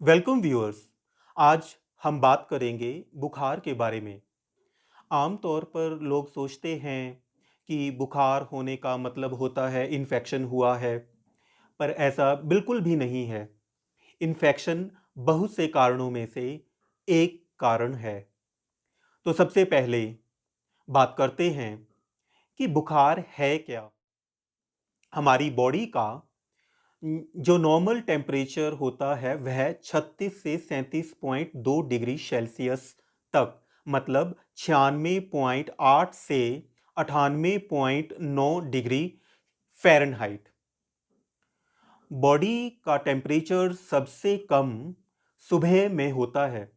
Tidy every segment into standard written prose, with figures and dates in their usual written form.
Welcome viewers. आज हम बात करेंगे बुखार के बारे में। आमतौर पर लोग सोचते हैं कि बुखार होने का मतलब होता है इन्फेक्शन हुआ है, पर ऐसा बिल्कुल भी नहीं है। इन्फेक्शन बहुत से कारणों में से एक कारण है। तो सबसे पहले बात करते हैं कि बुखार है क्या। हमारी बॉडी का जो नॉर्मल टेम्परेचर होता है वह 36 से 37.2 डिग्री सेल्सियस तक, मतलब 96.8 से 98.9 डिग्री फ़ारेनहाइट। बॉडी का टेम्परेचर सबसे कम सुबह में होता है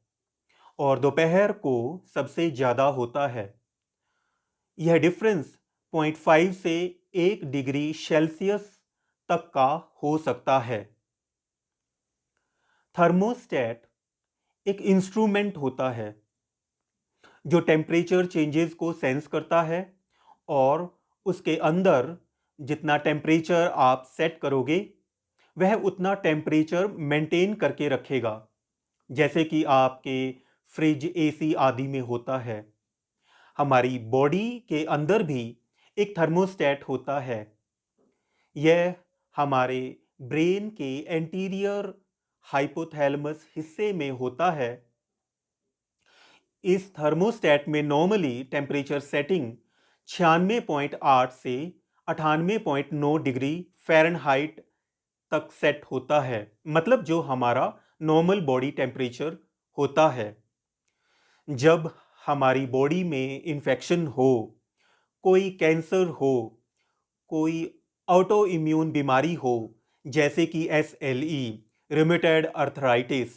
और दोपहर को सबसे ज़्यादा होता है। यह डिफरेंस 0.5 से 1 डिग्री सेल्सियस तक का हो सकता है। थर्मोस्टेट एक इंस्ट्रूमेंट होता है जो टेम्परेचर चेंजेस को सेंस करता है और उसके अंदर जितना टेम्परेचर आप सेट करोगे वह उतना टेम्परेचर मेंटेन करके रखेगा, जैसे कि आपके फ्रिज, एसी आदि में होता है। हमारी बॉडी के अंदर भी एक थर्मोस्टेट होता है। यह हमारे ब्रेन के एंटीरियर हाइपोथैलेमस हिस्से में होता है। इस थर्मोस्टेट में नॉर्मली टेम्परेचर सेटिंग 96.8 से 98.9 डिग्री फ़ारेनहाइट तक सेट होता है, मतलब जो हमारा नॉर्मल बॉडी टेम्परेचर होता है। जब हमारी बॉडी में इन्फेक्शन हो, कोई कैंसर हो, कोई ऑटो इम्यून बीमारी हो, जैसे कि SLE, रूमेटॉइड अर्थराइटिस,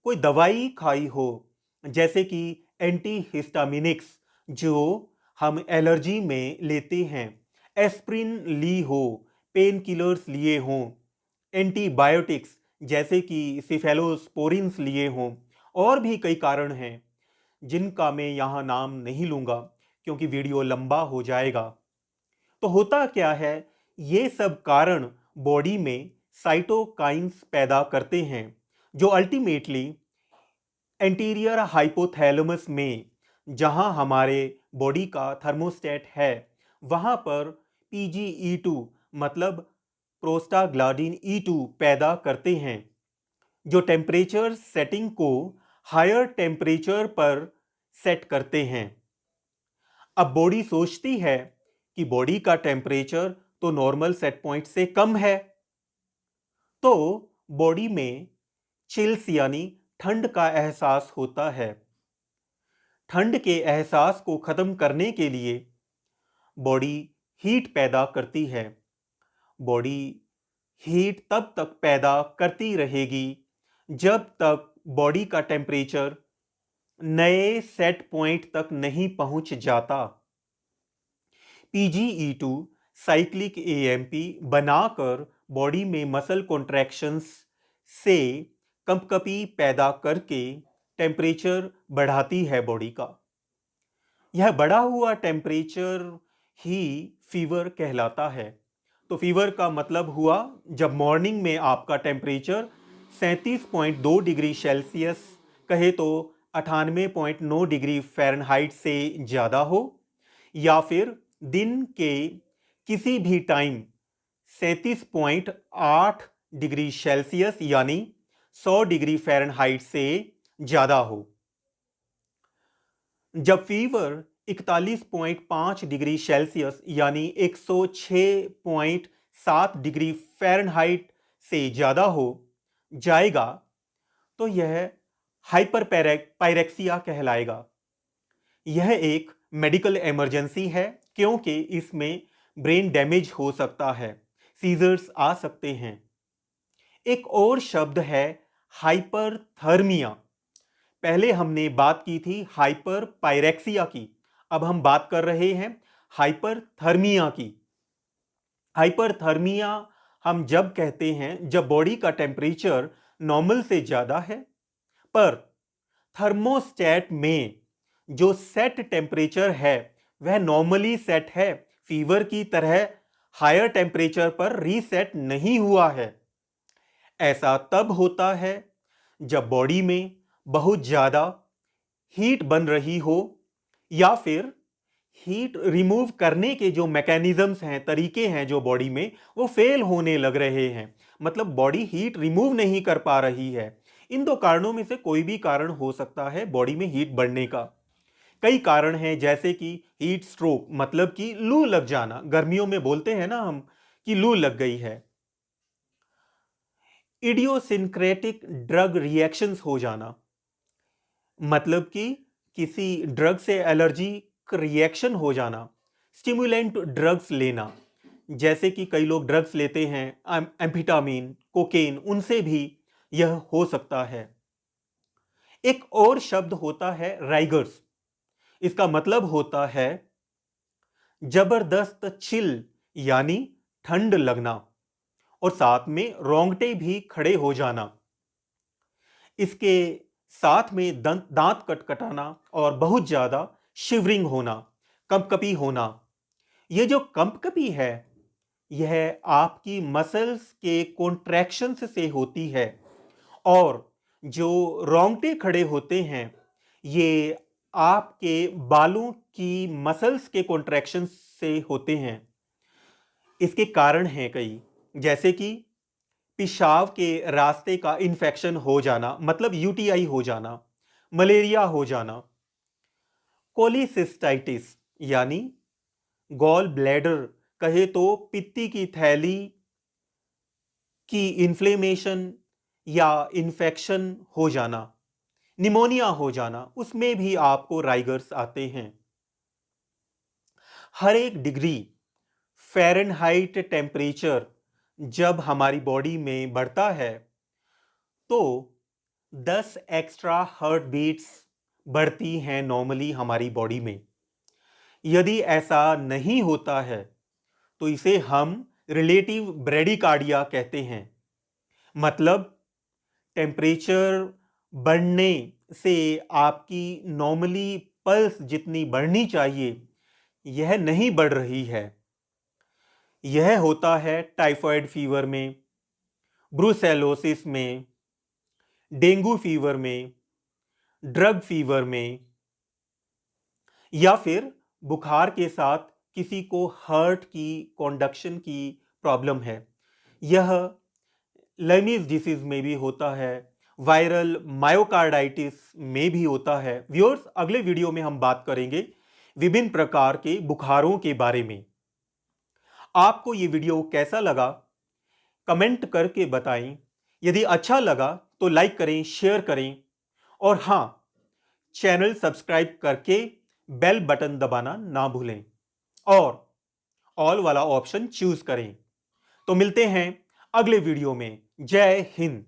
कोई दवाई खाई हो, जैसे कि एंटीहिस्टामिनिक्स जो हम एलर्जी में लेते हैं, एस्प्रिन ली हो, पेन किलर्स लिए हों, एंटीबायोटिक्स जैसे कि सिफेलोस्पोरिन्स लिए हों, और भी कई कारण हैं जिनका मैं यहाँ नाम नहीं लूँगा क्योंकि वीडियो लंबा हो जाएगा। तो होता क्या है, ये सब कारण बॉडी में साइटोकाइंस पैदा करते हैं जो अल्टीमेटली एंटीरियर हाइपोथैलेमस में, जहां हमारे बॉडी का थर्मोस्टेट है, वहां पर PGE2 मतलब प्रोस्टाग्लैंडिन E2 पैदा करते हैं जो टेम्परेचर सेटिंग को हायर टेम्परेचर पर सेट करते हैं। अब बॉडी सोचती है कि बॉडी का टेम्परेचर तो नॉर्मल सेट पॉइंट से कम है, तो बॉडी में चिल्स यानी ठंड का एहसास होता है। ठंड के एहसास को खत्म करने के लिए बॉडी हीट पैदा करती है। बॉडी हीट तब तक पैदा करती रहेगी जब तक बॉडी का टेम्परेचर नए सेट पॉइंट तक नहीं पहुंच जाता। PGE2 साइक्लिक AMP बनाकर बॉडी में मसल कॉन्ट्रैक्शंस से कंपकपी पैदा करके टेम्परेचर बढ़ाती है बॉडी का। यह बढ़ा हुआ टेम्परेचर ही फीवर कहलाता है। तो फीवर का मतलब हुआ जब मॉर्निंग में आपका टेम्परेचर 37.2 डिग्री सेल्सियस, कहे तो 98.9 डिग्री फ़ारेनहाइट से ज़्यादा हो, या फिर दिन के किसी भी टाइम 37.8 डिग्री सेल्सियस यानी 100 डिग्री फ़ारेनहाइट से ज़्यादा हो। जब फीवर 41.5 डिग्री सेल्सियस यानी 106.7 डिग्री फ़ारेनहाइट से ज़्यादा हो जाएगा, तो यह हाइपर पायरेक्सिया कहलाएगा। यह एक मेडिकल इमरजेंसी है क्योंकि इसमें ब्रेन डैमेज हो सकता है, सीजर्स आ सकते हैं। एक और शब्द है हाइपरथर्मिया। पहले हमने बात की थी हाइपर पायरेक्सिया की, अब हम बात कर रहे हैं हाइपरथर्मिया की। हाइपरथर्मिया हम जब कहते हैं जब बॉडी का टेम्परेचर नॉर्मल से ज़्यादा है, पर थर्मोस्टेट में जो सेट टेम्परेचर है वह नॉर्मली सेट है, फीवर की तरह हायर टेम्परेचर पर रीसेट नहीं हुआ है। ऐसा तब होता है जब बॉडी में बहुत ज़्यादा हीट बन रही हो या फिर हीट रिमूव करने के जो मैकेनिज्म्स हैं, तरीके हैं जो बॉडी में, वो फेल होने लग रहे हैं। मतलब बॉडी हीट रिमूव नहीं कर पा रही है। इन दो कारणों में से कोई भी कारण हो सकता है बॉडी में हीट बढ़ने का। कई कारण हैं, जैसे कि हीट स्ट्रोक, मतलब कि लू लग जाना। गर्मियों में बोलते हैं ना हम कि लू लग गई है। इडियोसिंक्रेटिक ड्रग रिएक्शंस हो जाना, मतलब कि किसी ड्रग से एलर्जी रिएक्शन हो जाना। स्टिमुलेंट ड्रग्स लेना, जैसे कि कई लोग ड्रग्स लेते हैं एम्फिटामिन, कोकेन, उनसे भी यह हो सकता है। एक और शब्द होता है राइगर्स। इसका मतलब होता है जबरदस्त चिल, यानी ठंड लगना, और साथ में रोंगटे भी खड़े हो जाना। इसके साथ में दांत कटकटाना और बहुत ज्यादा शिवरिंग होना, कंपकपी होना। यह जो कंपकपी है, यह आपकी मसल्स के कॉन्ट्रैक्शंस से होती है। और जो रोंगटे खड़े होते हैं, ये आपके बालों की मसल्स के कॉन्ट्रैक्शन से होते हैं। इसके कारण हैं कई, जैसे कि पेशाब के रास्ते का इन्फेक्शन हो जाना, मतलब यूटीआई हो जाना, मलेरिया हो जाना, कोलिसिस्टाइटिस यानी गॉल ब्लैडर, कहे तो पित्ती की थैली की इन्फ्लेमेशन या इन्फेक्शन हो जाना, निमोनिया हो जाना, उसमें भी आपको राइगर्स आते हैं। हर एक डिग्री फ़ारेनहाइट टेम्परेचर जब हमारी बॉडी में बढ़ता है, तो 10 एक्स्ट्रा हार्ट बीट्स बढ़ती हैं नॉर्मली हमारी बॉडी में। यदि ऐसा नहीं होता है, तो इसे हम रिलेटिव ब्रेडिकार्डिया कहते हैं। मतलब टेम्परेचर बढ़ने से आपकी नॉर्मली पल्स जितनी बढ़नी चाहिए, यह नहीं बढ़ रही है। यह होता है टाइफाइड फीवर में, ब्रूसेलोसिस में, डेंगू फीवर में, ड्रग फीवर में, या फिर बुखार के साथ किसी को हार्ट की कंडक्शन की प्रॉब्लम है। यह लेमीज डिसीज में भी होता है, वायरल मायोकार्डाइटिस में भी होता है। व्यूअर्स, अगले वीडियो में हम बात करेंगे विभिन्न प्रकार के बुखारों के बारे में। आपको ये वीडियो कैसा लगा, कमेंट करके बताएं। यदि अच्छा लगा तो लाइक करें, शेयर करें, और हां, चैनल सब्सक्राइब करके बेल बटन दबाना ना भूलें और ऑल वाला ऑप्शन चूज करें। तो मिलते हैं अगले वीडियो में। जय हिंद।